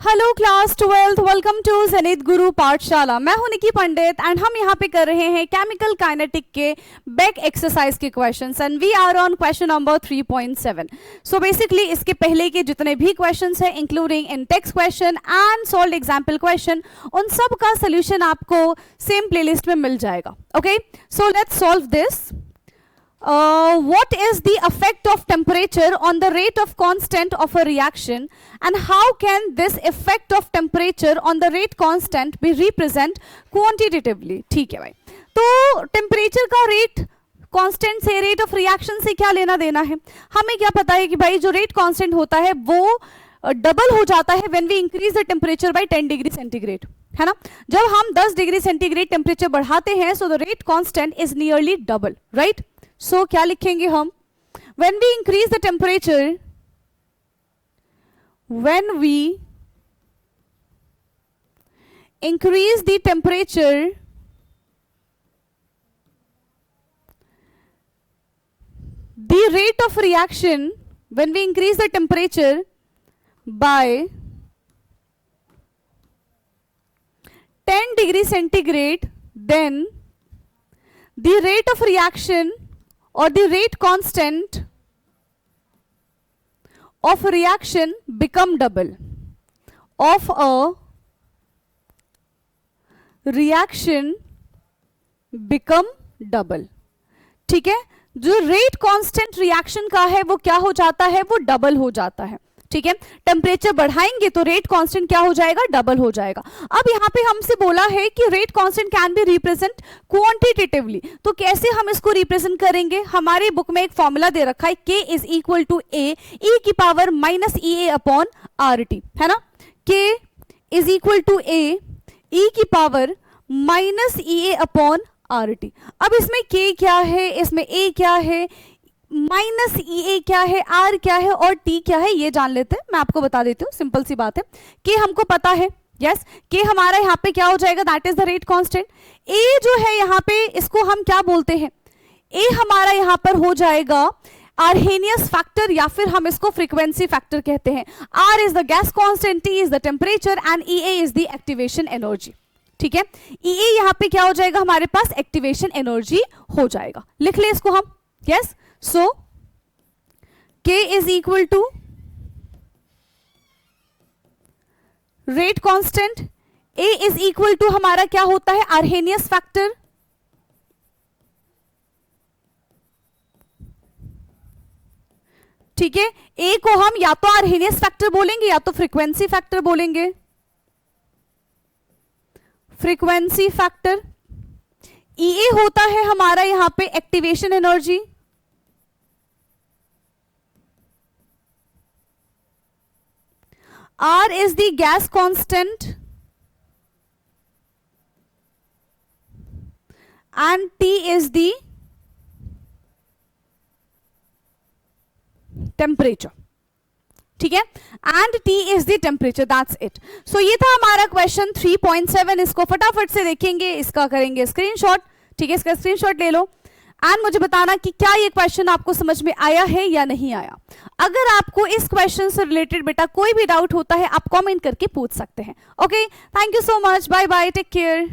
Hello class 12th, welcome to Zenith Guru Pathshala. मैं हूं निकी पंडित and हम यहाँ पे कर रहे हैं केमिकल काइनेटिक के बैक एक्सरसाइज के questions and we are on question number 3.7। So basically इसके पहले के जितने भी क्वेश्चंस हैं including in text question and solved example question, उन सब का सोल्यूशन आपको सेम प्लेलिस्ट में मिल जाएगा। Okay, so let's solve this. What is the effect of temperature on the rate of constant of a reaction and how can this effect of temperature on the rate constant be represent quantitatively? ठीक है भाई, तो temperature का rate constant से, rate of reaction से क्या लेना देना है? हमें क्या पता है कि भाई जो रेट कांस्टेंट होता है वो डबल हो जाता है when we increase the temperature by 10 degree centigrade, है ना। जब हम 10 डिग्री सेंटीग्रेड टेम्परेचर बढ़ाते हैं so the rate constant is nearly double, right. So क्या लिखेंगे हम? when we increase the temperature, when we increase the temperature, the rate of reaction, when we increase the temperature by 10 degree centigrade, then the rate of reaction or the rate constant of reaction become double, of a reaction become double। ठीक है, जो rate constant reaction का है वो क्या हो जाता है? वो डबल हो जाता है। ठीक है, टेम्परेचर बढ़ाएंगे तो रेट कांस्टेंट क्या हो जाएगा? डबल हो जाएगा। अब यहाँ पे हमसे बोला है कि rate constant can be represent quantitatively, तो कैसे हम इसको रिप्रेजेंट करेंगे? हमारी बुक में एक फॉर्मूला दे रखा है, K इज इक्वल टू ए की power minus EA upon RT, है ना। K इज इक्वल टू ए की power minus EA upon RT। अब इसमें K क्या है, इसमें A क्या है, माइनस EA क्या है, R क्या है और T क्या है, ये जान लेते हैं। मैं आपको बता देती हूँ, सिंपल सी बात है। K हमको पता है, यस, K हमारा यहाँ पे क्या हो जाएगा? That is the rate constant. A जो है यहाँ पे, इसको हम क्या बोलते हैं? A हमारा यहाँ पर हो जाएगा आर्हेनियस फैक्टर या फिर हम इसको फ्रीक्वेंसी फैक्टर कहते हैं। R is the gas constant, T is the temperature and EA is the activation energy. ठीक है, EA यहाँ पे क्या हो जाएगा? हमारे पास एक्टिवेशन एनर्जी हो जाएगा। लिख ले इसको हम, yes. So K is equal to rate constant, A is equal to हमारा क्या होता है? आर्हेनियस फैक्टर, ठीक है। A को हम या तो आर्हेनियस फैक्टर बोलेंगे या तो फ्रीक्वेंसी फैक्टर बोलेंगे। फ्रीक्वेंसी फैक्टर, EA होता है हमारा यहां पे activation energy, R is the gas constant and T is the temperature। ठीक है, and T is the temperature, that's it। So ये था हमारा क्वेश्चन 3.7। इसको फटाफट से देखेंगे, इसका करेंगे स्क्रीनशॉट। ठीक है, इसका स्क्रीनशॉट ले लो एंड मुझे बताना कि क्या ये क्वेश्चन आपको समझ में आया है या नहीं आया। अगर आपको इस क्वेश्चन से रिलेटेड बेटा कोई भी डाउट होता है आप कमेंट करके पूछ सकते हैं। Okay, thank you so much, bye bye, take care.